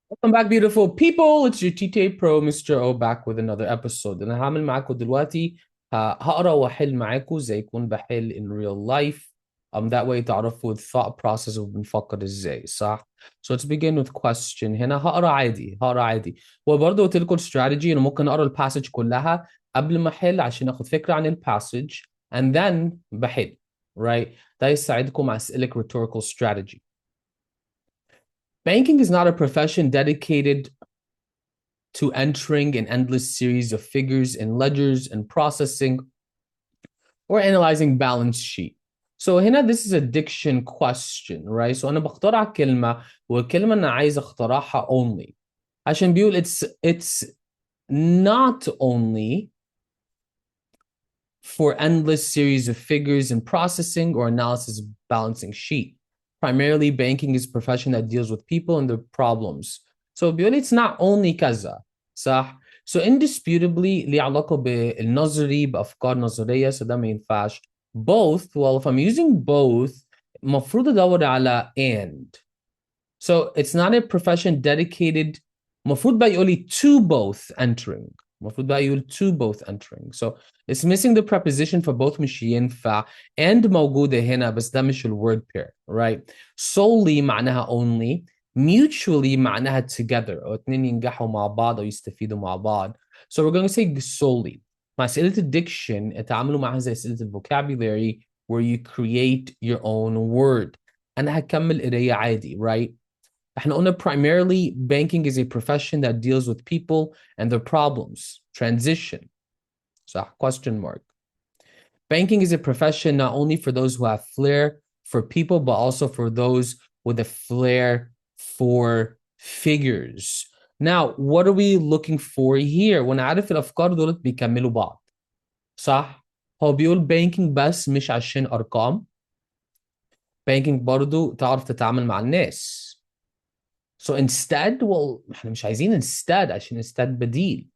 Welcome back, beautiful people. It's your TTA Pro, Mr. O, back with another episode. أنا هعمل معاكم دلوقتي هقرا واحل معاكم زي يكون بحل in real life. That way تعرفوا the thought process وبنفكر ازاي صح؟ So let's begin with question. هنا هقرا عادي. وبرضه قلت لكم strategy إنه ممكن أقرا الباسج كلها قبل ما أحل عشان آخد فكرة عن الباسج and then بحل. Right? ده يساعدكم مع أسئلة rhetorical strategy. Banking is not a profession dedicated to entering an endless series of figures in ledgers and processing or analyzing balance sheet. So هنا this is a diction question, right? So أنا بخترع كلمة والكلمة أنا عايز اخترعها only عشان بيقول it's not only for endless series of figures in processing or analysis balancing sheet. Primarily, banking is a profession that deals with people and their problems. So بيقول it's not only كذا صح؟ So indisputably ليه علاقة بالنظري بأفكار نظرية so ده ما ينفعش. Both, well if I'm using both المفروض أدور على and. So it's not a profession dedicated المفروض بقى يقول لي to both entering المفروض بقى يقول to both entering. So it's missing the preposition for both مش ينفع and موجودة هنا بس ده مش ال word pair, right? Solely معناها only, mutually معناها together أو اتنين ينجحوا مع بعض أو يستفيدوا مع بعض. So we're going to say solely. مع أسئلة الديكشن اتعاملوا معها زي أسئلة vocabulary where you create your own word. أنا هكمل قراية عادي, right? احنا قلنا primarily banking is a profession that deals with people and their problems. Transition. صح, question mark. Banking is a profession not only for those who have flair for people, but also for those with a flair for figures. Now, what are we looking for here? وانا عارف الافكار دولت بيكملوا بعض. صح؟ هو بيقول banking بس مش عشان ارقام. banking برضو تعرف تتعامل مع الناس. So instead, well, احنا مش عايزين instead عشان instead بديل.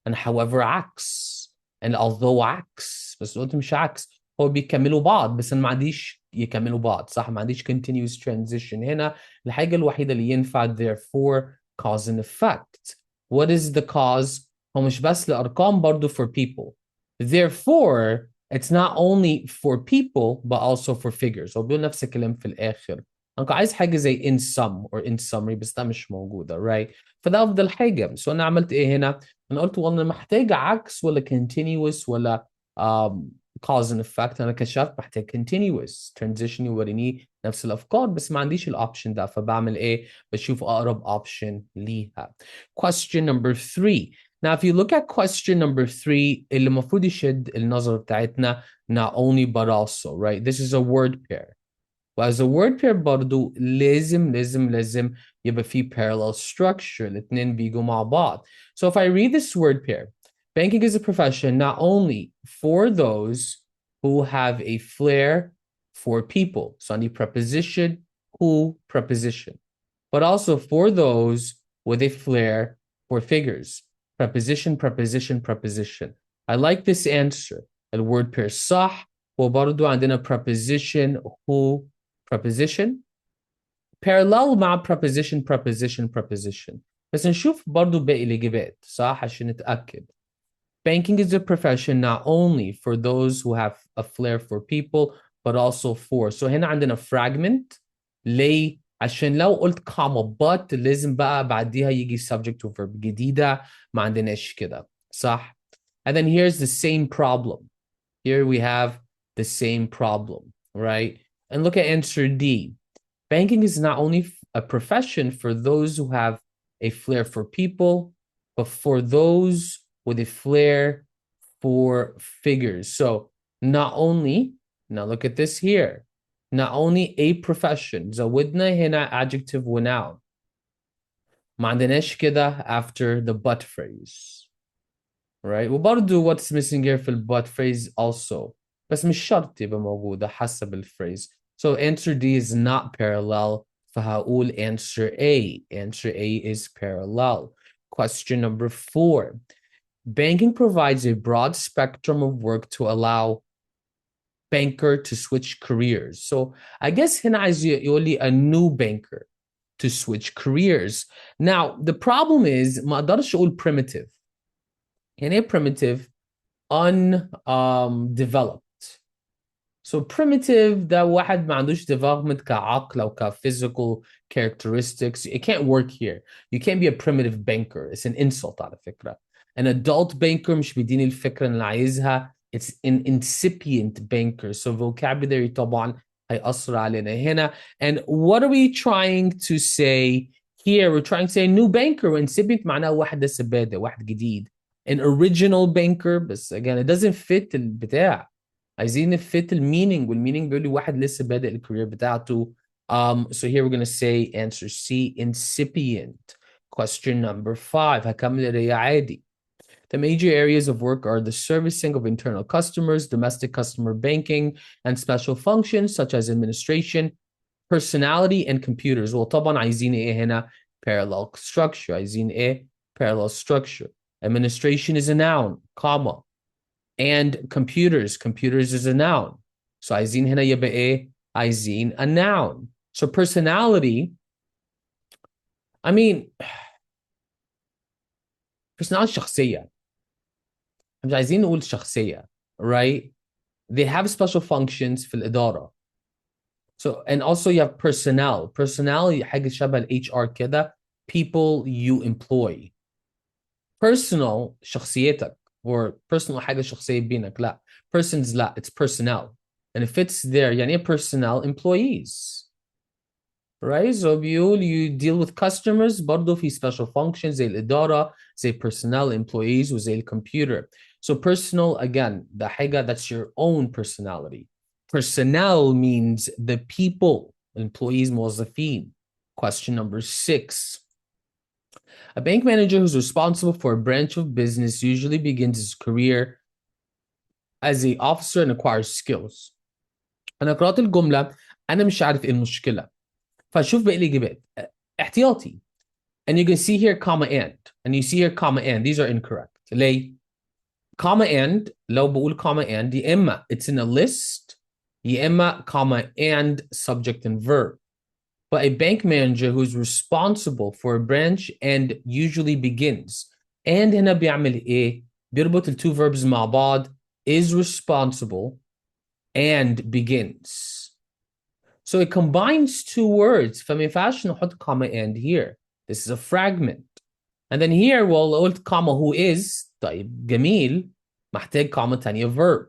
And however عكس. And although عكس. بس قلت مش عكس. هو بيكملوا بعض بس انا ما عنديش يكملوا بعض صح ما عنديش continuous transition هنا الحاجة الوحيدة اللي ينفع therefore cause and effect. What is the cause؟ هو مش بس لأرقام برضو for people. Therefore, it's not only for people but also for figures. هو بيقول نفس الكلام في الآخر. أنا عايز حاجة زي in sum or in summary بس ده مش موجودة right؟ فده أفضل حاجة. So أنا عملت إيه هنا؟ أنا قلت والله أنا محتاج عكس ولا continuous ولا cause and effect. أنا كشفت محتاج continuous transition يوريني نفس الأفكار بس ما عنديش الأوبشن ده فبعمل إيه؟ بشوف أقرب option ليها. Question number 3. Now, if you look at question number 3, اللي المفروض يشد النظر بتاعتنا not only but also, right? This is a word pair. وas a word pair برضو لازم يبقى فيه parallel structure. الاتنين بيجوا مع بعض. So if I read this word pair, banking is a profession not only for those who have a flair for people. So I need preposition, who, preposition. But also for those with a flair for figures. Preposition, preposition, preposition. I like this answer. الword pair صح وبرضو عندنا preposition who preposition parallel مع preposition preposition preposition بس نشوف برضو باقي الإجابات صح عشان نتأكد. Banking is a profession not only for those who have a flair for people but also for. So هنا عندنا fragment ليه؟ عشان لو قلت comma but لازم بقى بعديها يجي subject و verb جديدة ما عندناش كده صح؟ And then here's the same problem. Here we have the same problem, right? And look at answer D. Banking is not only a profession for those who have a flair for people, but for those with a flair for figures. So not only, now look at this here, not only a profession, زودنا هنا adjective ونoun. ما عندناش كده after the but phrase. Right? وبرضو what's missing here في but phrase also. بس مش شرط يبقى موجودة حسب الفريز. So answer D is not parallel. فهقول answer A. Answer A is parallel. Question number 4. Banking provides a broad spectrum of work to allow banker to switch careers. So I guess هنا عايز يقول لي a new banker. to switch careers. Now, the problem is ما اقدرش اقول primitive. يعني ايه primitive? Undeveloped. So primitive ده واحد ما عندوش development كعقل أو physical characteristics. It can't work here. You can't be a primitive banker. It's an insult على فكرة. An adult banker مش بيديني الفكرة اللي عايزها. It's an incipient banker. So vocabulary طبعا هيأثر علينا هنا. And what are we trying to say here? We're trying to say new banker. Incipient معناه واحد لسه بادئ, واحد جديد. An original banker, بس again it doesn't fit البتاع. عايزين نفت المينينج, والمينينج بيقول لي واحد لسه بادئ الكارير بتاعته. So here we're going to say answer C, incipient. Question number 5. هكمل القراية عادي. The major areas of work are the servicing of internal customers, domestic customer banking, and special functions such as administration, personality, and computers. well طبعا عايزين ايه هنا? Parallel structure. عايزين ايه? Parallel structure. Administration is a noun, comma. And computers is a noun. So عايزين هنا يبقى ايه؟ عايزين a noun. So personality, I mean, personality شخصية. مش عايزين نقول شخصية, right? They have special functions في الإدارة. So, and also you have personnel. Personnel حاجة شبه ال HR كده. People you employ. Personal شخصيتك. Or personal حاجة شخصية بينك. لا. Persons لا. It's personnel. And if it's there, يعني ايه personnel? Employees. Right? So بيقول you deal with customers برضه في special functions زي الإدارة, زي personnel, employees, وزي الكمبيوتر. So personal, again, ده حاجة that's your own personality. Personnel means the people, employees, موظفين. Question number 6. A bank manager who's responsible for a branch of business usually begins his career as an officer and acquires skills. أنا قرأت الجملة, أنا مش عارف إيه المشكلة. فشوف باقي الإجابات. احتياطي. And you can see here comma and you see here comma and. These are incorrect. ليه؟ comma and, لو بقول comma and, يا إما it's in a list, يا إما comma and subject and verb. But a bank manager who's responsible for a branch and usually begins. And هنا بيعمل إيه؟ بيربط ال two verbs مع بعض, is responsible and begins. So it combines two words. فما ينفعش نحط comma and here. This is a fragment. And then here, well, قلت comma who is, طيب جميل, محتاج comma تانية verb.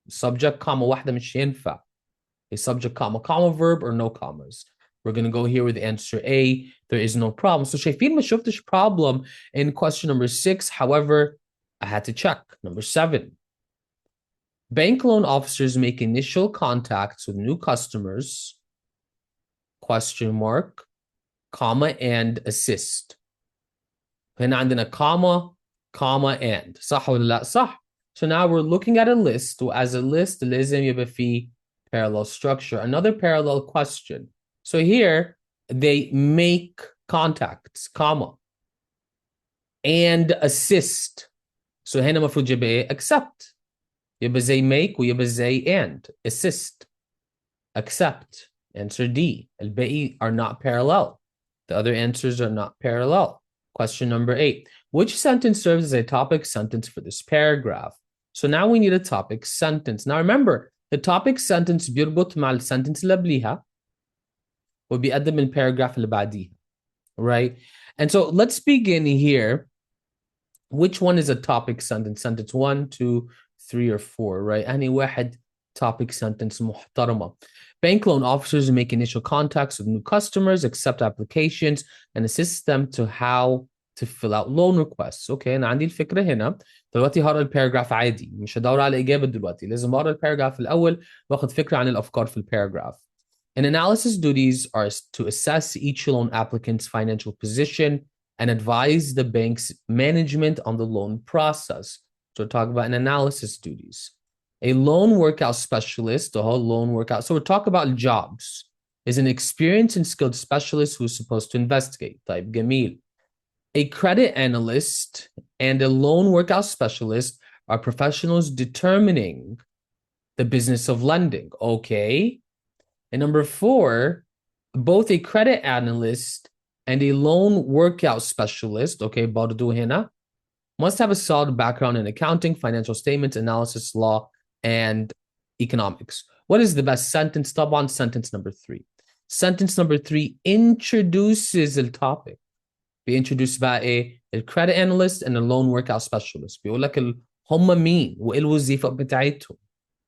Subject comma واحدة مش ينفع. A subject comma verb or no commas. We're going to go here with answer A. There is no problem. So شايفين ما شفتش problem in question number 6. However, I had to check. Number 7. Bank loan officers make initial contacts with new customers, question mark, comma, and assist. هنا عندنا comma, and. صح ولا لا؟ صح. So now we're looking at a list. As a list, لازم يبقى فيه parallel structure. Another parallel question. So here, they make contacts, comma, and assist. So هنا المفروض يبقى ايه؟ accept. يبقى زي make ويبقى زي and. Assist. Accept. Answer D. الباقي are not parallel. The other answers are not parallel. Question number 8. Which sentence serves as a topic sentence for this paragraph? So now we need a topic sentence. Now remember, the topic sentence بيربط مع السنتنس اللي قبليها وبيقدم الباراجراف اللي بعديها. Right? And so let's begin here. Which one is a topic sentence? Sentence 1, 2, 3, or 4, right? أنهي واحد topic sentence محترمة. Bank loan officers make initial contacts with new customers, accept applications, and assist them to how to fill out loan requests. Okay, أنا عندي الفكرة هنا. دلوقتي هقرا الباراجراف عادي. مش هدور على إجابة دلوقتي. لازم أقرا الباراجراف الأول وآخد فكرة عن الأفكار في الباراجراف. And analysis duties are to assess each loan applicant's financial position and advise the bank's management on the loan process. So talk about an analysis duties. A loan workout specialist, the whole loan workout. So we're talking about jobs. Is an experienced and skilled specialist who's supposed to investigate. Type Gamil. A credit analyst and a loan workout specialist are professionals determining the business of lending. Okay. And number 4, both a credit analyst and a loan workout specialist, okay, برضو هنا, must have a solid background in accounting, financial statements, analysis, law, and economics. What is the best sentence? طبعا sentence number 3. Sentence number 3 introduces the topic. بيintroduce بقى ايه؟ الcredit analyst and the loan workout specialist. بيقول لك هم مين وايه الوظيفة بتاعتهم,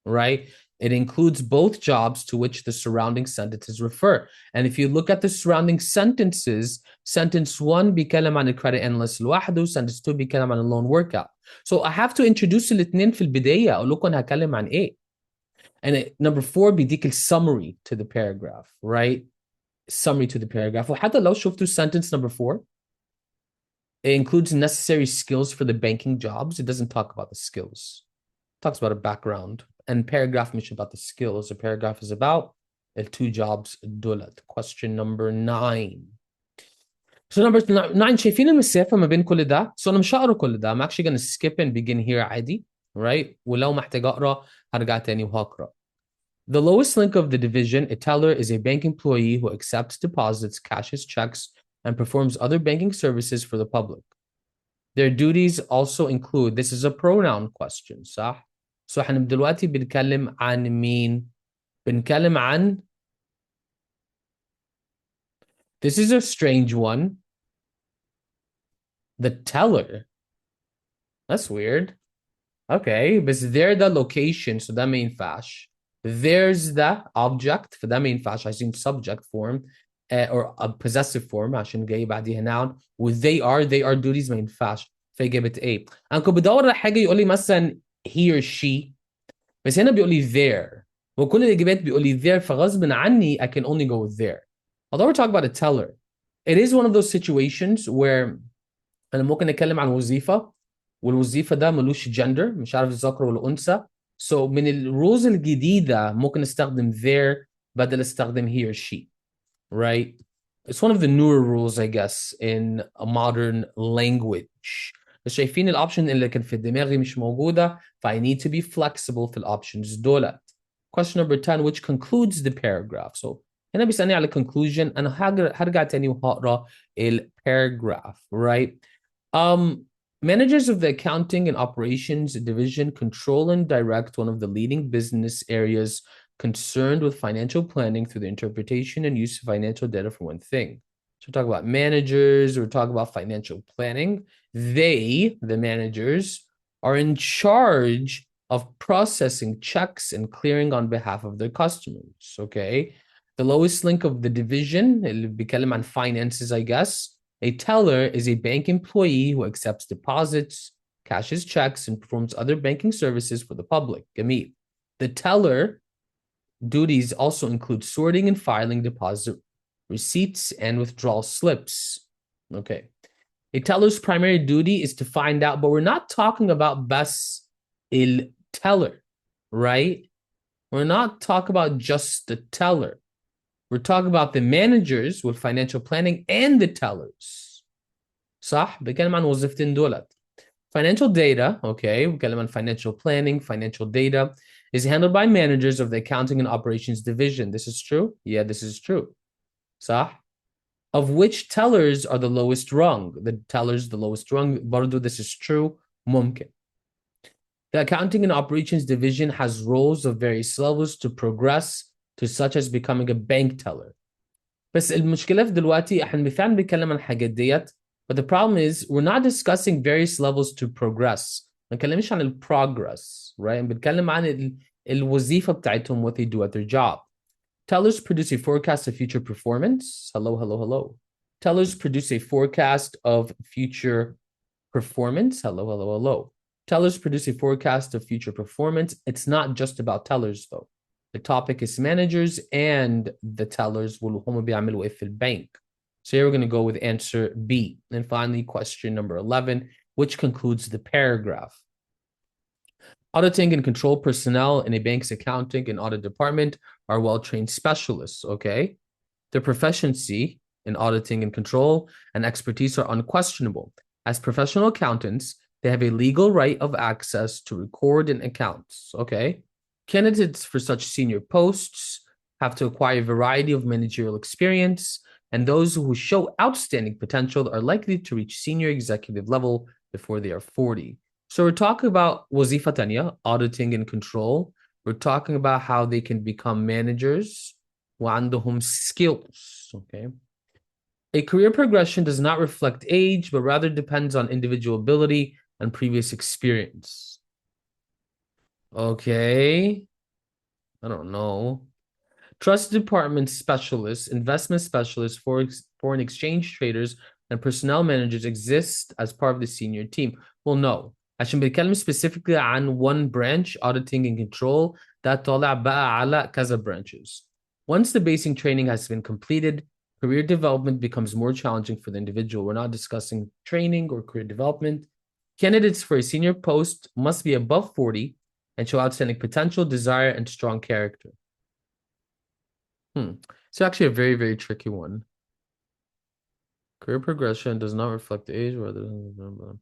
right? It includes both jobs to which the surrounding sentences refer. And if you look at the surrounding sentences, sentence 1 بيتكلم عن الcredit analyst لوحده, sentence 2 بيتكلم عن loan workout. So I have to introduce الاثنين في البداية, أقول لكم أنا هتكلم عن إيه. And number 4 بيديك summary to the paragraph, right? Summary to the paragraph. وحتى لو شفتوا sentence number 4, it includes necessary skills for the banking jobs. It doesn't talk about the skills. It talks about a background. And paragraph مش about the skills. The paragraph is about the 2 jobs دولت. Question number 9. So number 9, شايفين المسافة ما بين كل ده؟ So أنا مش هقرا كل ده. I'm actually going to skip and begin here عادي, right? ولو محتاج أقرا هرجع تاني وهقرا. The lowest link of the division, a teller, is a bank employee who accepts deposits, cashes checks, and performs other banking services for the public. Their duties also include, this is a pronoun question, صح? So احنا دلوقتي بنتكلم عن مين؟ بنتكلم عن, this is a strange one, the teller. That's weird. Okay, but they're the location, so that ما ينفعش. There's the object, فده ما ينفعش, عايزين subject form or a possessive form عشان جاي بعديها noun. with they are duties ما ينفعش. فإجابة A. أنا كنت بدور على حاجة يقول لي مثلا he or she, بس هنا بيقول لي there. وكل الإجابات بيقول لي there, فغصب عني I can only go with there. Although we're talking about a teller, it is one of those situations where أنا ممكن أتكلم عن وظيفة والوظيفة ده ملوش gender, مش عارف الذكر ولا أنثى. So من الرولز الجديدة ممكن استخدم there بدل استخدم he or she, right? It's one of the newer rules, I guess, in a modern language. بس شايفين الأوبشن اللي كان في دماغي مش موجودة, ف I need to be flexible في الأوبشنز دولت. Question number 10, which concludes the paragraph. So هنا بيسألني على conclusion. أنا هرجع تاني وهقرا paragraph, right? Managers of the accounting and operations division control and direct one of the leading business areas concerned with financial planning through the interpretation and use of financial data for one thing. So we're talking about managers, we're talking about financial planning. They, the managers, are in charge of processing checks and clearing on behalf of their customers, okay? The lowest link of the division, اللي بيتكلم عن finances, I guess. A teller is a bank employee who accepts deposits, cashes checks, and performs other banking services for the public. جميل. The teller duties also include sorting and filing deposit receipts and withdrawal slips. Okay. A teller's primary duty is to find out, but we're not talking about bas il teller, right? We're not talking about just the teller. We're talking about the managers with financial planning and the tellers. صح؟ بتكلم عن وظيفتين دولت. Financial data, okay, بتكلم عن financial planning, financial data, is handled by managers of the accounting and operations division. This is true? Yeah, this is true. صح? Of which tellers are the lowest rung? The tellers, the lowest rung. برضو, this is true. ممكن. The accounting and operations division has roles of various levels to progress to such as becoming a bank teller. بس المشكلة في دلوقتي احنا فعلا بنتكلم عن الحاجات ديت, but the problem is we're not discussing various levels to progress. ما بنتكلمش عن progress, right? بنتكلم عن الوظيفة بتاعتهم, what they do at their job. Tellers produce a forecast of future performance. Hello, hello, hello. Tellers produce a forecast of future performance. Hello, hello, hello. Tellers produce a forecast of future performance. It's not just about tellers though. The topic is managers and the tellers will هم بيعملوا ايه في البنك. So here we're going to go with answer B. And finally, question number 11, which concludes the paragraph. Auditing and control personnel in a bank's accounting and audit department are well-trained specialists, okay? Their proficiency in auditing and control and expertise are unquestionable. As professional accountants, they have a legal right of access to record and accounts, okay? Candidates for such senior posts have to acquire a variety of managerial experience, and those who show outstanding potential are likely to reach senior executive level before they are 40. So we're talking about وظيفة تانية, auditing and control. We're talking about how they can become managers وعندهم skills, okay? A career progression does not reflect age, but rather depends on individual ability and previous experience. Okay. I don't know. Trust department specialists, investment specialists, foreign exchange traders, and personnel managers exist as part of the senior team. Well, no. عشان بنتكلم specifically عن one branch, auditing and control, ده طالع بقى على كذا branches. Once the basic training has been completed, career development becomes more challenging for the individual. We're not discussing training or career development. Candidates for a senior post must be above 40 and show outstanding potential, desire, and strong character. It's actually a very, very tricky one. Career progression does not reflect age, rather than...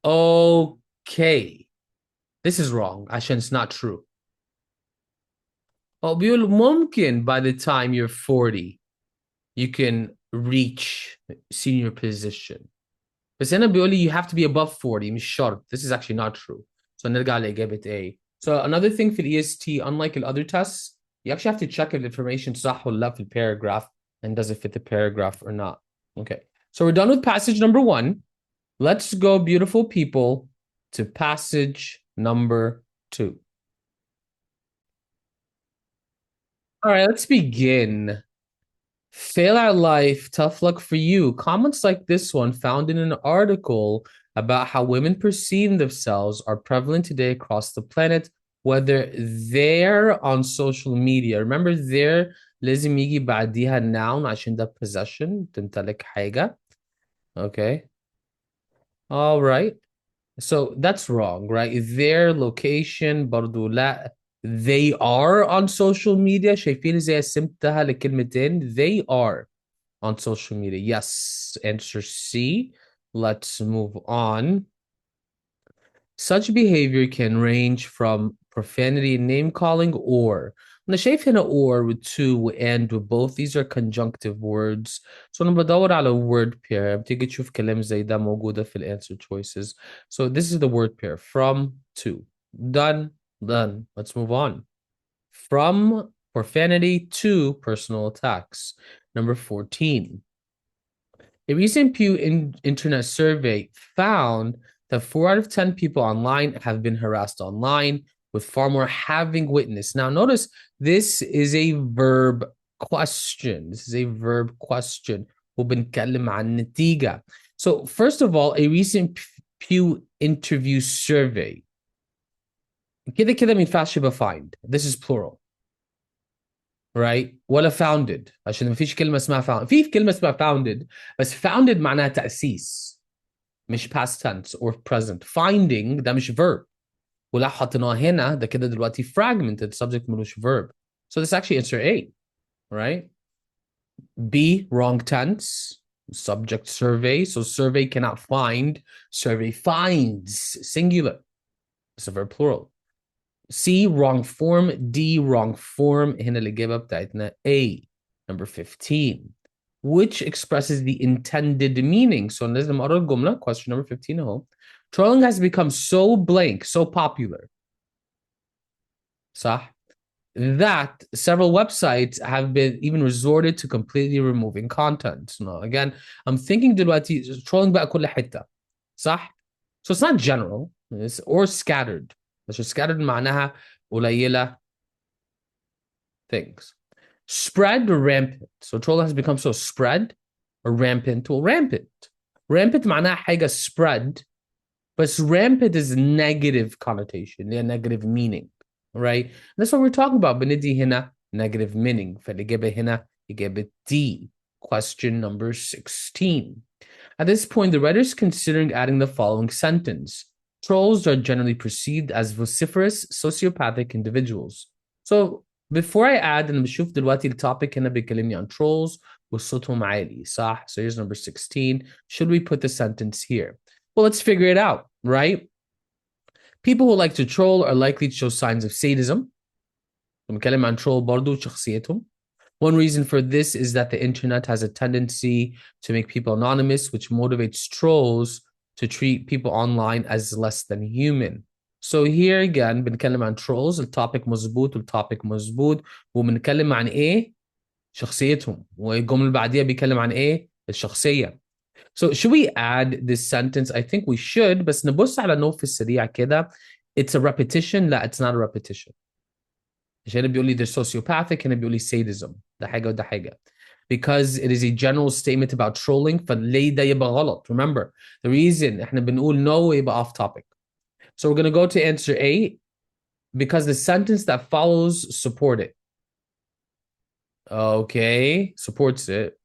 Okay. This is wrong. عشان it's not true. Oh, بيقول ممكن by the time you're 40, you can reach senior position. بس هنا بيقول لي you have to be above 40 مش شرط. This is actually not true. So نرجع لإجابة A. So another thing for the EST, unlike the other tests, you actually have to check if the information صح ولا لا في paragraph and does it fit the paragraph or not. Okay. So we're done with passage number 1. Let's go, beautiful people, to passage number 2. All right, let's begin. Fail at life, tough luck for you. Comments like this one found in an article about how women perceive themselves are prevalent today across the planet, whether they're on social media. Remember, there لازم يجي بعديها noun عشان ده possession تمتلك حاجة. Okay. All right. So that's wrong, right? Their location برضو لا. They are on social media. شايفين ازاي قسمتها لكلمتين. They are on social media. Yes. Answer C. Let's move on. Such behavior can range from profanity and name calling or أنا شايف هنا or with to and with both. These are conjunctive words. So أنا بدور على word pair. بتيجي تشوف كلام زي ده موجودة في answer choices. So this is the word pair. From to. Done. Done. Let's move on. From profanity to personal attacks. Number 14. A recent Pew Internet survey found that 4 out of 10 people online have been harassed online, with far more having witnessed. Now, notice this is a verb question. This is a verb question. وبنتكلم عن نتيجة. So, first of all, a recent Pew interview survey. كده كده ما ينفعش يبقى find. This is plural. Right? ولا founded عشان ما فيش كلمة اسمها founded. في كلمة اسمها founded بس founded معناها تأسيس مش past tense or present. Finding ده مش verb ولو حطيناه هنا ده كده دلوقتي fragmented subject ملوش verb. So this actually answer A. Right? B, wrong tense. Subject survey. So survey cannot find. Survey finds. Singular. It's a verb plural. C, wrong form. D, wrong form. هنا الإجابة بتاعتنا A. Number 15. Which expresses the intended meaning. So لازم أقرأ الجملة. Question number 15 أهو. Trolling has become so blank, so popular. صح? That several websites have been even resorted to completely removing content. No, again, I'm thinking دلوقتي trolling بقى كل حتة. صح? So it's not general. It's or scattered. بس scattered معناها قليلة things. Spread or rampant. So trolling has become so spread or rampant. Well, rampant. Rampant معناها حاجة spread, but rampant is negative connotation, yeah, negative meaning, right? And that's what we're talking about. بندي هنا negative meaning. فالإجابة هنا إجابة D. Question number 16. At this point, the writer is considering adding the following sentence. Trolls are generally perceived as vociferous, sociopathic individuals. So before I add أنا بشوف دلوقتي التوبيك هنا بيكلمني عن trolls وصوتهم عالي صح. So here's number 16. Should we put the sentence here? Well, let's figure it out, right? People who like to troll are likely to show signs of sadism. بنتكلم عن troll برضو شخصيتهم. One reason for this is that the internet has a tendency to make people anonymous, which motivates trolls to treat people online as less than human. So here again بنتكلم عن trolls. التوبيك مظبوط والتوبيك مظبوط وبنتكلم عن ايه؟ شخصيتهم. والجملة اللي بعديها بيتكلم عن ايه؟ الشخصية. So should we add this sentence? I think we should, بس نبص على نوت في السريع كده. It's a repetition. لا, it's not a repetition. عشان هنا بيقول لي they're sociopathic هنا بيقول لي sadism. ده حاجة وده حاجة. Because it is a general statement about trolling فليه ده يبقى غلط. Remember, the reason احنا بنقول no يبقى off topic. So we're going to go to answer A because the sentence that follows support it. Okay, supports it.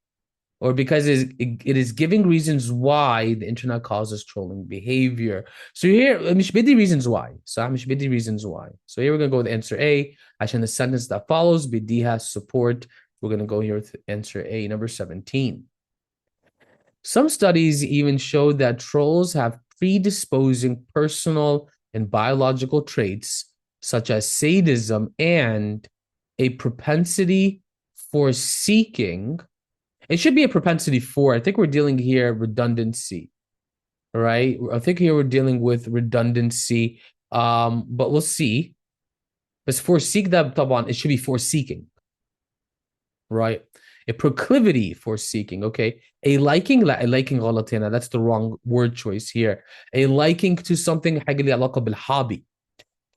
Or because it is giving reasons why the internet causes trolling behavior. So here, مش بدي reasons why. صح مش بدي reasons why. So here we're going to go with answer A. عشان the sentence that follows بديها support. We're going to go here with answer A, number 17. Some studies even show that trolls have predisposing personal and biological traits such as sadism and a propensity for seeking. It should be a propensity for. I think we're dealing here redundancy, right? I think here we're dealing with redundancy, but we'll see. But for seek that طبعا, it should be for seeking, right? A proclivity for seeking, okay? A liking, لا, a liking غلط هنا. That's the wrong word choice here. A liking to something حاجة لي علاقة بالhobby.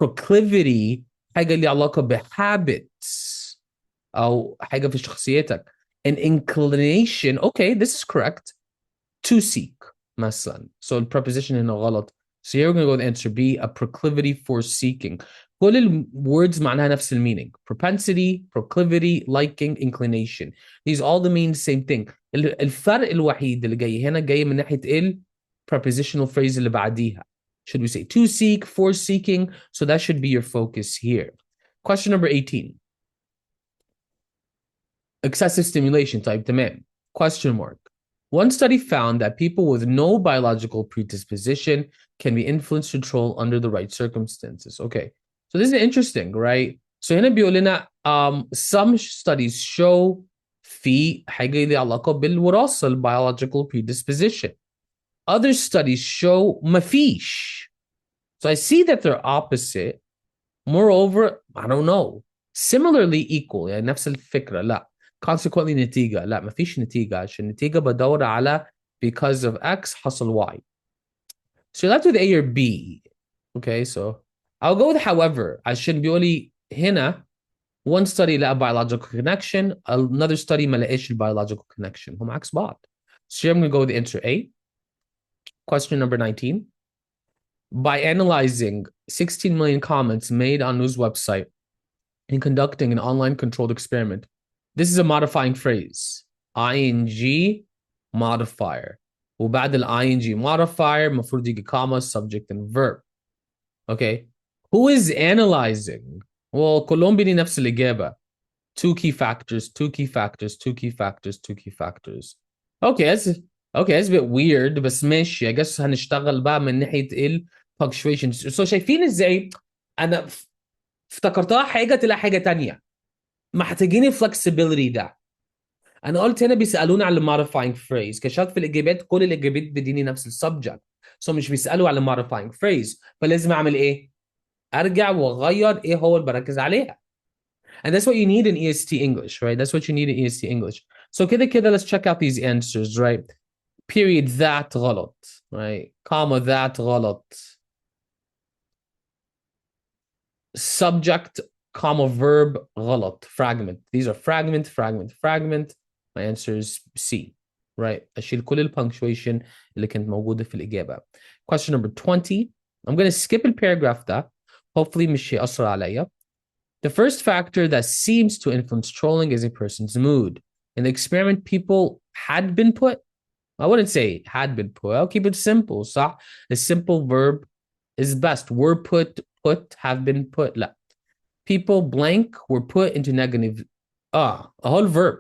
Proclivity حاجة لي علاقة بhabits أو حاجة في شخصيتك. An inclination, okay, this is correct, to seek مثلا. So the preposition هنا غلط. So here we're going to go with answer B, a proclivity for seeking. كل الwords معناها نفس المينينج. Propensity, proclivity, liking, inclination. These all the mean the same thing. الفرق الوحيد اللي جاي هنا جاي من ناحية ال prepositional phrase اللي بعديها. Should we say to seek, for seeking? So that should be your focus here. Question number 18. Excessive stimulation type تمام. Question mark. One study found that people with no biological predisposition can be influenced to troll under the right circumstances. Okay, so this is interesting, right? So هنا بيقول لنا some studies show في حاجة ليها علاقة بالوراثة biological predisposition. Other studies show مفيش. So I see that they're opposite. Moreover, I don't know. Similarly equal يعني نفس الفكرة لا. Consequently نتيجة لا مفيش نتيجة عشان النتيجة بدور على because of X حصل Y. So you're left with A or B. Okay, so I'll go with however عشان بيقول لي هنا one study لقى biological connection, another study ما لقاش biological connection. هم عكس بعض. So here I'm going to go with the answer A. Question number 19. By analyzing 16 million comments made on news website in conducting an online controlled experiment. This is a modifying phrase. ing modifier. وبعد ال ing modifier المفروض يجي comma, subject and verb. Okay. Who is analyzing? Well, كلهم بيدي نفس الإجابة. Two key factors, two key factors, two key factors, two key factors. Okay, that's a bit weird بس ماشي. I guess هنشتغل بقى من ناحية ال punctuation. So شايفين ازاي أنا افتكرتها حاجة تلاقي حاجة تانية. محتاجين flexibility ده. انا قلت هنا بيسالوني على الموديفاينج فريز كشفت في الاجابات كل الاجابات بتديني نفس السبجكت سو مش بيسالوا على الموديفاينج فريز فلازم اعمل ايه ارجع واغير ايه هو اللي بركز عليها and that's what you need in EST English right that's what you need in EST English so كده let's check out these answers right period that غلط right comma that غلط subject comma verb غلط fragment these are fragment my answer is C right أشيل كل البنكشويشن اللي كانت موجودة في الإجابة question number 20 I'm going to skip الباراجراف ده hopefully مش هيأثر عليا the first factor that seems to influence trolling is a person's mood in the experiment people had been put I wouldn't say had been put I'll keep it simple صح the simple verb is best were put have been put لا people blank were put into negative a whole verb.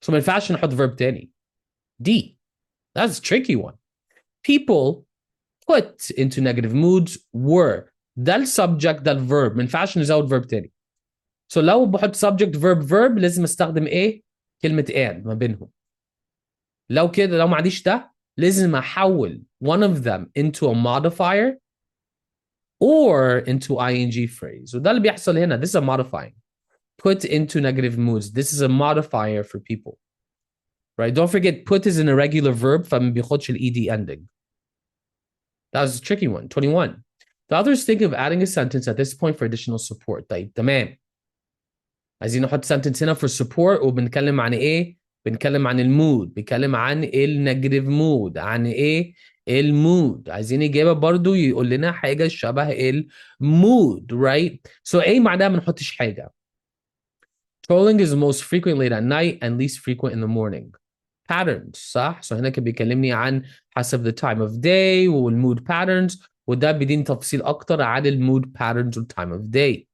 So ما ينفعش نحط verb تاني. D. That's a tricky one. People put into negative moods were. ده السبجكت ده الفيرب ما ينفعش نزود verb تاني. So لو بحط subject verb verb لازم استخدم ايه؟ كلمة and ما بينهم. لو كده لو ما عنديش ده لازم احول one of them into a modifier or into ing phrase. وده اللي بيحصل هنا. This is a modifying. Put into negative moods. This is a modifier for people. Right? Don't forget put is an irregular verb فما بياخدش ال ed ending. That was a tricky one. 21. The authors think of adding a sentence at this point for additional support. طيب تمام. عايزين نحط sentence هنا for support وبنتكلم عن ايه؟ بنتكلم عن المود، بنتكلم عن النيجاتيف مود، عن ايه؟ المود. عايزين اجابه برضو يقول لنا حاجه شبه المود، right? So A معناها ما نحطش حاجه. Trolling is most frequent late at night and least frequent in the morning. Patterns صح؟ So هنا كان بيكلمني عن حسب the time of day والmood patterns وده بيديني تفصيل اكتر عن المود patterns والtime of day.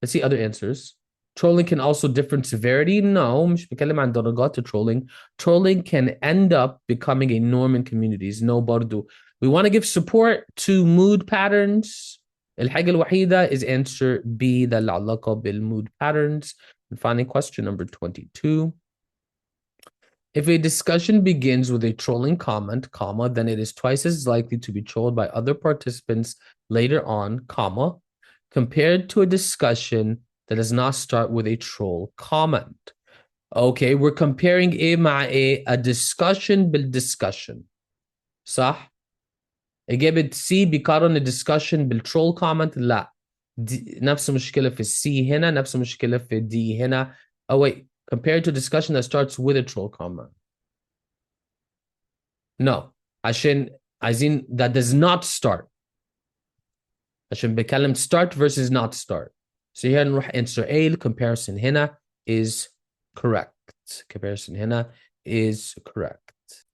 Let's see other answers. Trolling can also differ in severity. No, مش بتكلم عن درجات trolling. Trolling can end up becoming a norm in communities. No برضو. We want to give support to mood patterns. الحاجة الوحيدة is answer B ده اللي علاقة بالmood patterns. And finally, question number 22. If a discussion begins with a trolling comment, comma, then it is twice as likely to be trolled by other participants later on, comma, compared to a discussion that does not start with a troll comment. Okay, we're comparing A مع A discussion بالdiscussion. صح؟ إجابة C بيقارن الدiscussion بالtroll comment. لا. نفس المشكلة في C هنا، نفس المشكلة في D هنا. Oh wait, compared to a discussion that starts with a troll comment. No. عايزين that does not start. عشان بكلم start versus not start. So here نروح answer A. The comparison هنا is correct. Comparison هنا is correct.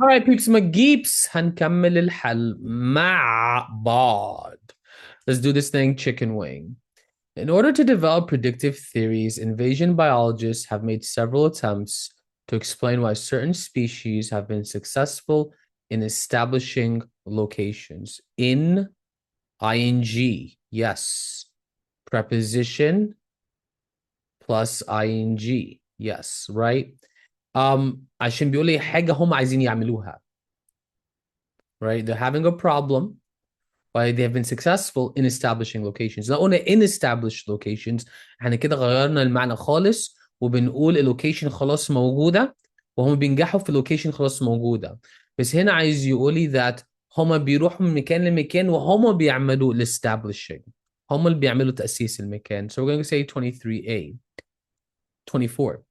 Alright peeps ما geeps هنكمل الحل مع بعض. Let's do this thing chicken wing. In order to develop predictive theories, invasion biologists have made several attempts to explain why certain species have been successful in establishing locations. In ing, yes. Preposition plus ing, yes, right? عشان بيقول لي حاجة هم عايزين يعملوها. Right? They're having a problem, but they have been successful in establishing locations. لو قلنا in established locations احنا كده غيرنا المعنى خالص وبنقول اللوكيشن خلاص موجودة وهم بينجحوا في اللوكيشن خلاص موجودة. بس هنا عايز يقول لي that هم بيروحوا من مكان لمكان وهم بيعملوا establishing. هم اللي بيعملوا تأسيس المكان. So we're going to say 23A. 24.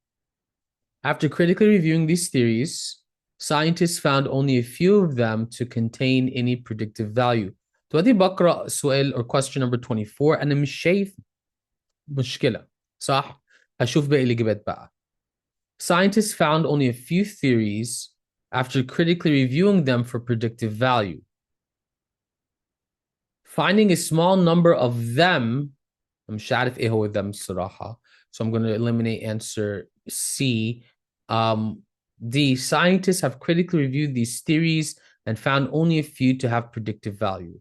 After critically reviewing these theories, scientists found only a few of them to contain any predictive value. دلوقتي بقرأ سؤال or question number 24 أنا مش شايف مشكلة صح؟ هشوف باقي الإجابات بقى. Scientists found only a few theories after critically reviewing them for predictive value. Finding a small number of them مش عارف إيه هو them الصراحة. So I'm going to eliminate answer C. The scientists have critically reviewed these theories and found only a few to have predictive value.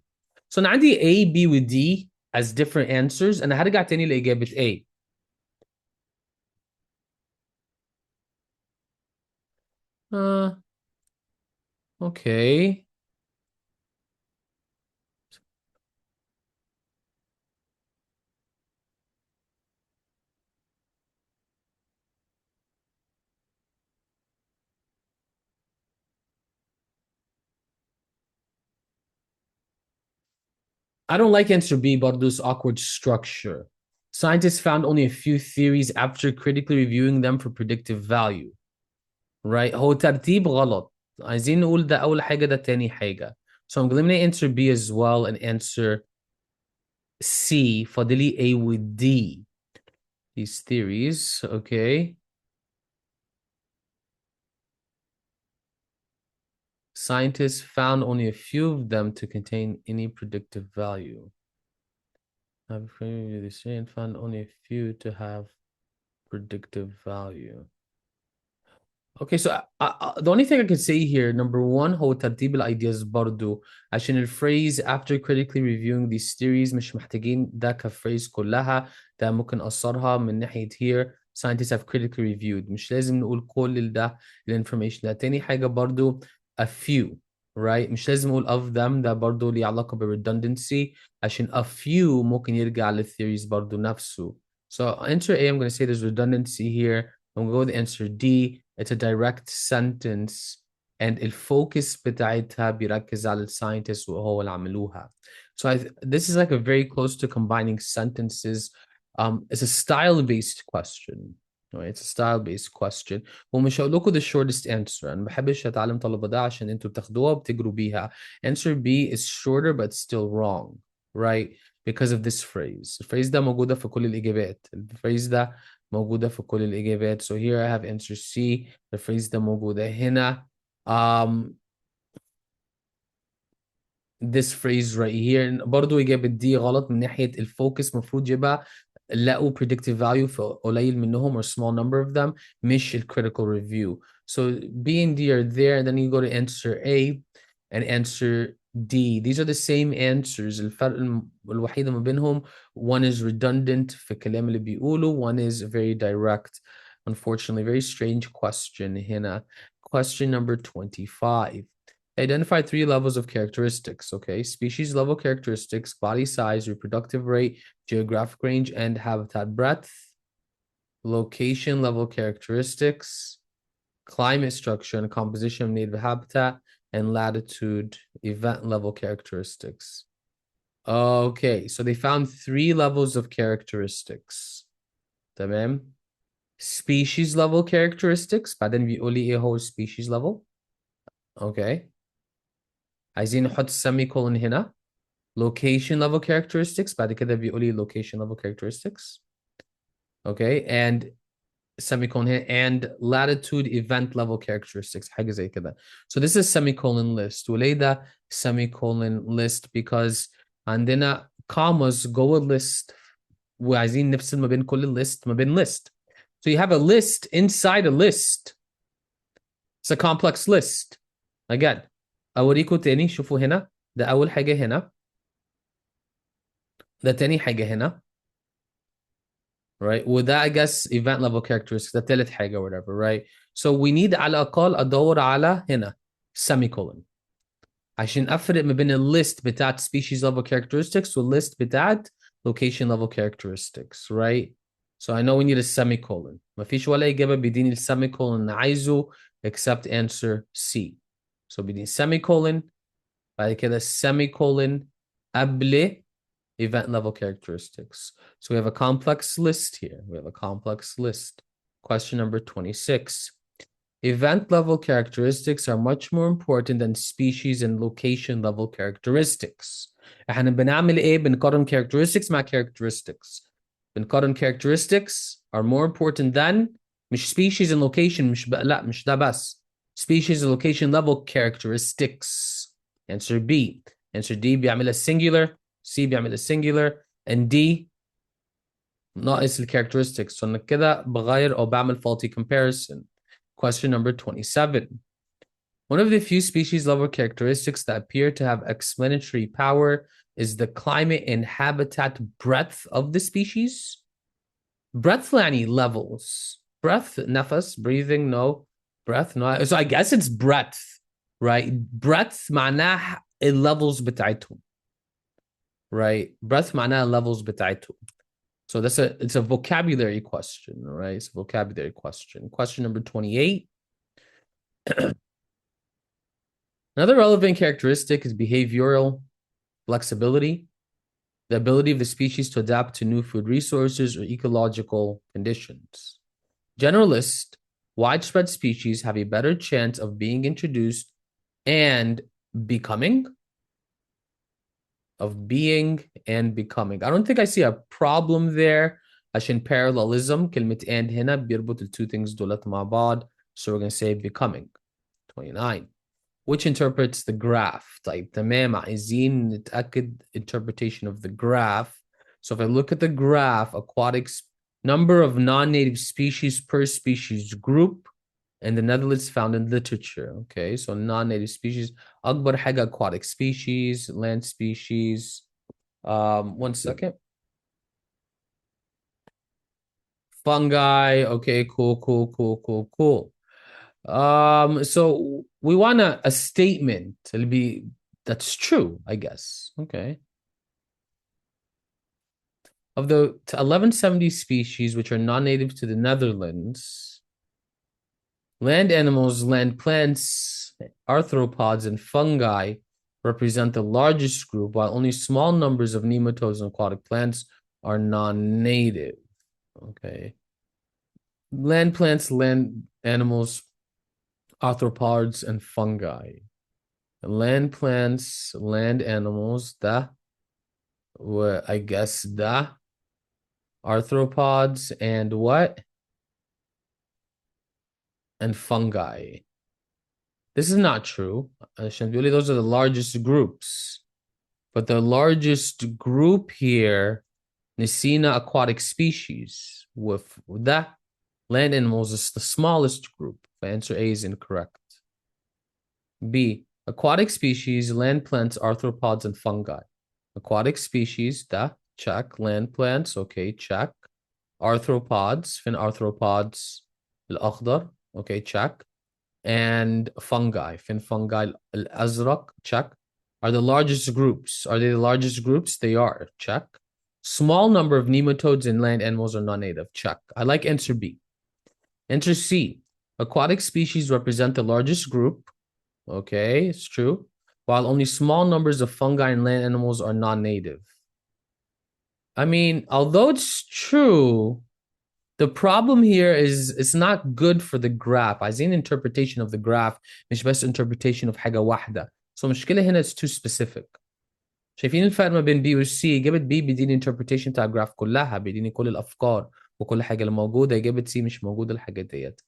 So أنا عندي A, B و D as different answers أنا هرجع تاني لإجابة A. Okay. I don't like answer B, but this awkward structure. Scientists found only a few theories after critically reviewing them for predictive value. Right? هو ترتيب غلط. عايزين نقول ده أول حاجة ده تاني حاجة. So I'm going to answer B as well and answer C. فاضلي A with D. These theories, okay. Scientists found only a few of them to contain any predictive value. have a frame the same and found only a few to have predictive value. Okay, so the only thing I could say here, number one, هو ترتيب الايدياز برضو عشان الفريز after critically reviewing these theories مش محتاجين ده كفريز كلها، ده ممكن أثرها من ناحية here scientists have critically reviewed، مش لازم نقول كل ده الانفورميشن ده. تاني حاجة برضو a few right، مش لازم نقول of them، ده برضو ليه علاقة بالredundancy عشان a few ممكن يرجع للtheories برضو نفسه. So answer A, I'm going to say there's redundancy here. I'm going to go with answer D. It's a direct sentence and الفوكس بتاعتها بيركز على الساينتست وهو اللي عملوها. So this is like a very close to combining sentences. It's a style-based question. Right? It's a style-based question. ومش هقول لكم the shortest answer. أنا ما بحبش أتعلم طلبة ده عشان أنتوا بتاخدوها وبتجروا بيها. Answer B is shorter but still wrong. Right? Because of this phrase. الفريز ده موجودة في كل الإجابات. الفريز ده موجودة في كل الإجابات. So here I have answer C. The phrase ده موجودة هنا. This phrase right here برضو إجابة دي غلط من ناحية الفوكس، مفروض يبقى لقوا predictive value في قليل منهم or small number of them مش critical review. So B and D are there and then you go to answer A and answer D. These are the same answers. الفرق الوحيدة ما بينهم one is redundant في الكلام اللي بيقوله، one is very direct. Unfortunately, very strange question هنا. Question number 25. Identify 3 levels of characteristics, okay? Species level characteristics, body size, reproductive rate, geographic range, and habitat breadth. Location level characteristics, climate structure and composition of native habitat, and latitude event level characteristics. Okay, so they found 3 levels of characteristics. تمام. Species level characteristics, بعدين بيقول لي ايه هو species level. Okay. عايزين نحط semicolon هنا. Location level characteristics, بعد كده بيقول لي location level characteristics. Okay, and semicolon here and latitude event level characteristics حاجة زي كده. So this is semicolon list. وليه ده semicolon list? Because عندنا commas جوه list وعايزين نفصل ما بين كل list ما بين list. So you have a list inside a list. It's a complex list. Again, أوريكم تاني. شوفوا هنا. ده أول حاجة هنا. ده تاني حاجة هنا. Right? وده I guess event level characteristics. ده تالت حاجة whatever. Right? So we need على الأقل أدور على هنا semicolon عشان أفرق ما بين الليست بتاعت species level characteristics والليست بتاعت location level characteristics. Right? So I know we need a semicolon. مفيش ولا إجابة بيديني السيميكولون اللي عايزه except answer C. So بيديني semicolon بعد كده semicolon قبل event level characteristics. So we have a complex list here. We have a complex list. Question number 26. Event level characteristics are much more important than species and location level characteristics. احنا بنعمل ايه؟ بنقارن characteristics مع characteristics. بنقارن characteristics are more important than مش species and location مش ده بس. Species and location level characteristics. Answer B. Answer D بيعملها singular. C بيعمل singular and D ناقص ال characteristics. So أنا كده بغير أو بعمل faulty comparison. Question number 27. One of the few species level characteristics that appear to have explanatory power is the climate and habitat breadth of the species. Breadth يعني levels. Breath, نفس, breathing, no. Breath, no. So I guess it's breadth, right? Breadth معناه levels بتاعتهم. Right? Breadth معناها levels بتاعتهم. So it's a vocabulary question, right? It's a vocabulary question. Question number 28. Another relevant characteristic is behavioral flexibility, the ability of the species to adapt to new food resources or ecological conditions. Generalist, widespread species have a better chance of being introduced and becoming. I don't think I see a problem there. عشان parallelism كلمة and هنا بيربط the two things دولت مع بعض. So we're going to say becoming. 29. Which interprets the graph. طيب تمام عايزين نتأكد interpretation of the graph. So if I look at the graph, number of non-native species per species group in the Netherlands found in literature. Okay, so non-native species. أكبر حاجة aquatic species, land species. 1 second. Fungi. Okay, cool. So we want a statement. It'll be that's true, I guess. Okay. Of the 1170 species which are non-native to the Netherlands, land animals, land plants, arthropods, and fungi represent the largest group, while only small numbers of nematodes and aquatic plants are non-native. Okay. Land plants, land animals, arthropods, and fungi. Land plants, land animals, I guess the arthropods, and what? And fungi. This is not true. Those are the largest groups. But the largest group here, Nisina aquatic species, with the land animals is the smallest group. The answer A is incorrect. B, aquatic species, land plants, arthropods, and fungi. Aquatic species, check. Land plants, okay, check. Arthropods, fin arthropods, الأخضر, okay, check. And fungi, fin fungi, الأزرق, check. Are the largest groups. Are they the largest groups? They are, check. Small number of nematodes and land animals are non-native, check. I like answer B. Answer C, aquatic species represent the largest group. Okay, it's true. While only small numbers of fungi and land animals are non-native. I mean, although it's true, the problem here is it's not good for the graph. عايزين interpretation of the graph مش بس interpretation of حاجة واحدة. So المشكلة هنا it's too specific. شايفين الفرق ما بين B و C؟ إجابة B بيديني interpretation بتاع الجراف كلها، بيديني كل الأفكار وكل حاجة اللي موجودة. إجابة C مش موجودة الحاجات ديت.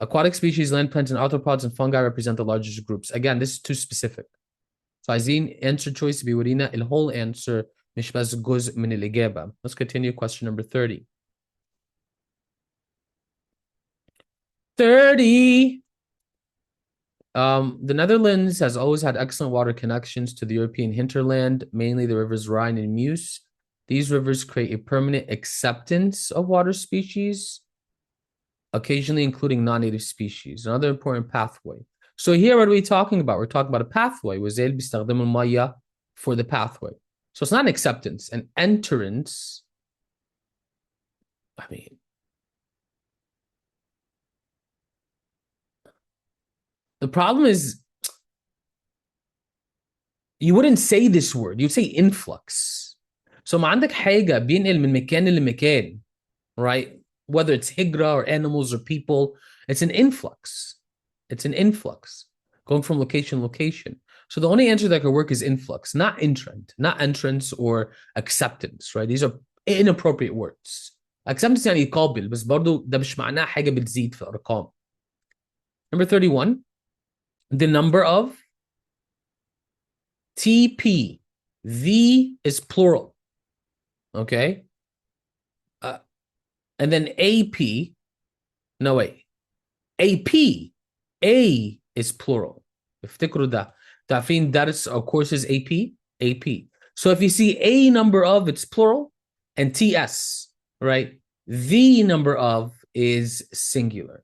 Aquatic species, land plants, and arthropods and fungi represent the largest groups. Again, this is too specific. So عايزين answer choice بيورينا ال whole answer مش بس جزء من الإجابة. Let's continue question number 30. 30. The Netherlands has always had excellent water connections to the European hinterland, mainly the rivers Rhine and Meuse. These rivers create a permanent acceptance of water species, occasionally including non-native species. Another important pathway. So here, what are we talking about? We're talking about a pathway. وزي بيستخدموا المية for the pathway. So it's not an acceptance, an entrance. I mean, the problem is you wouldn't say this word. You'd say influx. So ما عندك حاجة بينقل من مكان لمكان, right? Whether it's hijra or animals or people, it's an influx. It's an influx going from location to location. So the only answer that could work is influx, not entrance or acceptance, right? These are inappropriate words. Acceptance يعني يقابل بس برضو ده مش معناه حاجة بتزيد في الأرقام. Number 31, the number of TP. The is plural, okay? And then AP, no wait, AP, A is plural. افتكروا ده. تعرفين درس or courses AP. So if you see a number of, it's plural, and TS, right? The number of is singular.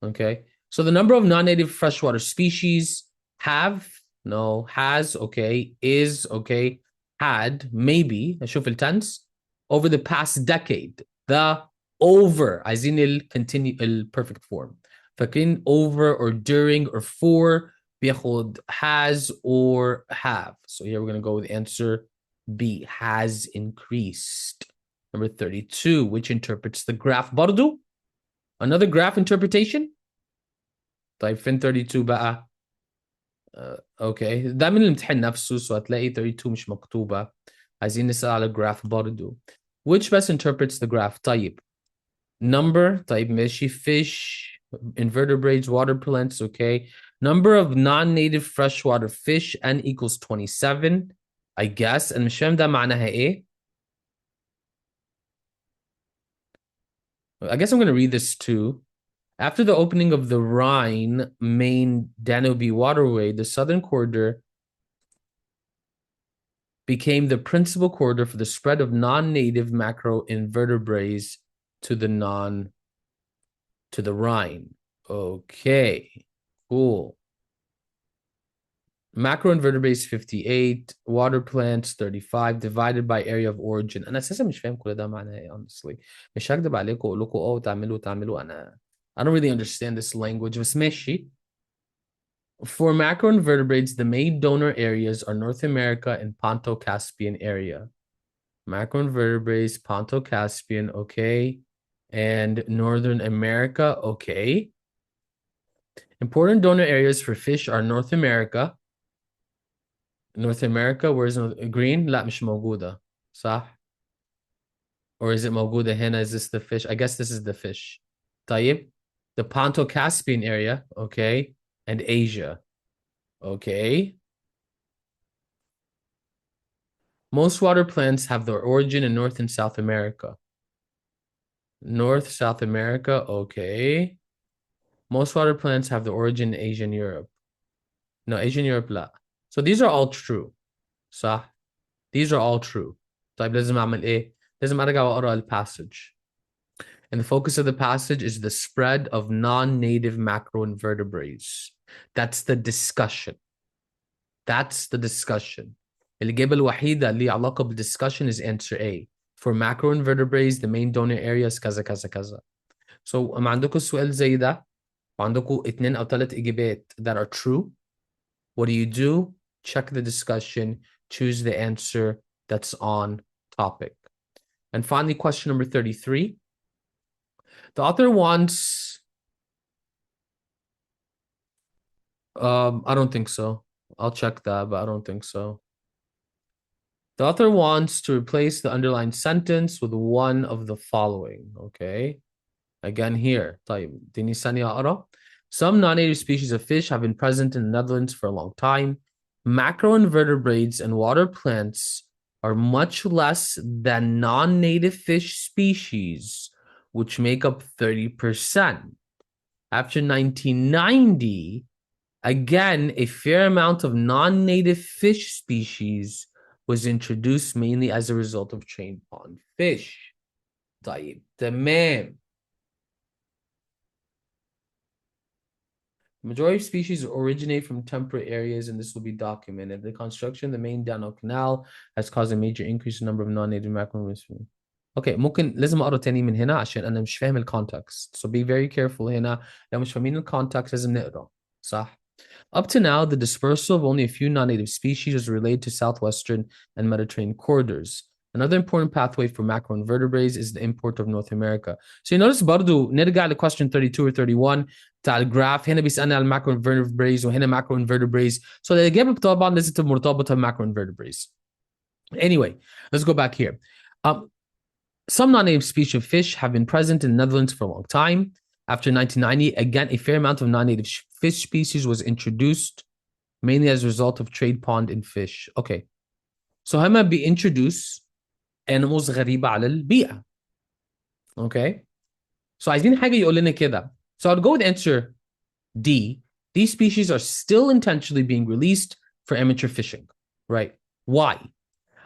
Okay. So the number of non-native freshwater species has, okay, is, okay, had, maybe, أشوف التنس, over the past decade. The over, عايزين ال perfect form. فاكرين over or during or for بياخد has or have. So here we're going to go with answer B, has increased. Number 32, which interprets the graph برضو. Another graph interpretation. طيب فين 32 بقى؟ اوكي ده من الامتحان نفسه so هتلاقي 32 مش مكتوبة. عايزين نسأل على graph برضو. Which best interprets the graph؟ طيب number, طيب ماشي, fish, invertebrates, water plants, okay. Number of non-native freshwater fish n equals 27, I guess. and مش فاهم ده معناها ايه. I guess I'm going to read this too. After the opening of the Rhine main Danube waterway, the southern corridor became the principal corridor for the spread of non-native macroinvertebrates to the Rhine. Okay, cool. Macroinvertebrates 58, water plants 35, divided by area of origin. انا اساسا مش فاهم كل ده معناه ايه honestly. مش هكدب عليكم واقول لكم تعملوا انا I don't really understand this language بس ماشي. For macroinvertebrates, the main donor areas are North America and Ponto-Caspian area. Macroinvertebrates, Ponto-Caspian, okay. And Northern America, okay. Important donor areas for fish are North America. North America, where's green? لا مش موجودة. صح? Or is it موجودة هنا? Is this the fish? I guess this is the fish. طيب. The Ponto-Caspian area, okay. And Asia, okay. Most water plants have their origin in North and South America. North, South America, okay. Most water plants have their origin in Asia and Europe. No, Asian Europe, لا. So these are all true. صح? These are all true. طيب لازم أعمل إيه؟ لازم أرجع وأقرأ الباسج. And the focus of the passage is the spread of non-native macroinvertebrates. That's the discussion. That's the discussion. الإجابة الوحيدة اللي علاقة بالدiscussion is answer A. For macroinvertebrates, the main donor area is كذا كذا كذا. So أما عندكم سؤال زي ده وعندكم 2 أو 3 إجابات that are true, what do? Check the discussion, choose the answer that's on topic. And finally, question number 33. The author wants, I don't think so. I'll check that, but I don't think so. The author wants to replace the underlined sentence with one of the following, okay? Again here, طيب, اديني ثانية أقرأ. Some non-native species of fish have been present in the Netherlands for a long time. Macroinvertebrates and water plants are much less than non-native fish species, which make up 30%. After 1990, again, a fair amount of non-native fish species was introduced mainly as a result of trained pond fish. طيب تمام. The majority of species originate from temperate areas, and this will be documented. The construction of the main Danube Canal has caused a major increase in the number of non-native macroinvertebrates. Okay, ممكن لازم اقرا تاني من هنا عشان انا مش فاهم الكونتكست. So be very careful هنا. لو مش فاهمين الكونتكست لازم نقرا. صح؟ Up to now, the dispersal of only a few non-native species is related to southwestern and Mediterranean corridors. Another important pathway for macroinvertebrates is the import of North America. So you notice برضو نرجع ل question 32 or 31 بتاع الجراف هنا بيسألنا على macroinvertebrates وهنا macroinvertebrates. So الإجابة طبعا لازم تبقى مرتبطة macroinvertebrates. Anyway, let's go back here. Some non-native species of fish have been present in the Netherlands for a long time. After 1990, again, a fair amount of non-native fish species was introduced, mainly as a result of trade pond in fish. Okay. So هما بيintroduce animals غريبة على البيئة. Okay. So عايزين حاجة يقول لنا كده. So I'll go with answer D. These species are still intentionally being released for amateur fishing. Right. Why?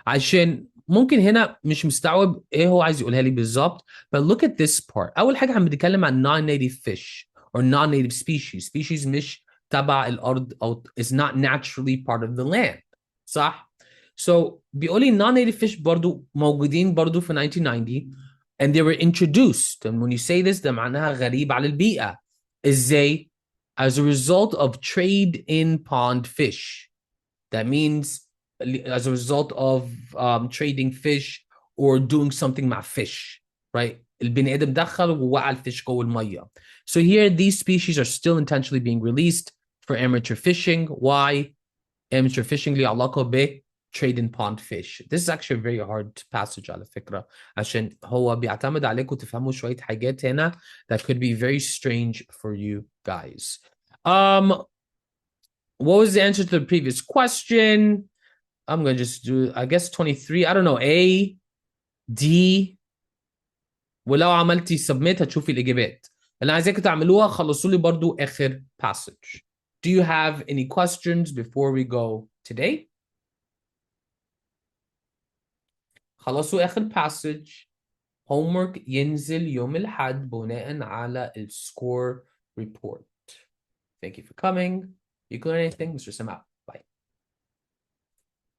عشان ممكن هنا مش مستوعب ايه هو عايز يقولها لي بالظبط. But look at this part. أول حاجة عم بنتكلم عن non-native fish or non-native species. Species مش تبع الأرض أو is not naturally part of the land. صح؟ So بيقول لي non-native fish برضو موجودين برضو في 1990 and they were introduced. And when you say this ده معناها غريب على البيئة. ازاي؟ As a result of trade in pond fish. That means as a result of trading fish or doing something مع fish, right? البني آدم دخل ووقع الفيش جوه المية. So here, these species are still intentionally being released for amateur fishing. Why? Amateur fishing ليه علاقة ب trade in pond fish. This is actually a very hard passage على فكرة عشان هو بيعتمد عليكم تفهموا شوية حاجات هنا that could be very strange for you guys. What was the answer to the previous question? I'm going to just do, I guess, 23. I don't know. A, D. ولو عملتي submit هتشوفي الإجابات. اللي عايزاكم تعملوها خلصوا لي برضو آخر passage. Do you have any questions before we go today? خلصوا آخر passage. homework ينزل يوم الأحد بناء على السكور report. Thank you for coming. You can learn anything, Mr. Sam out.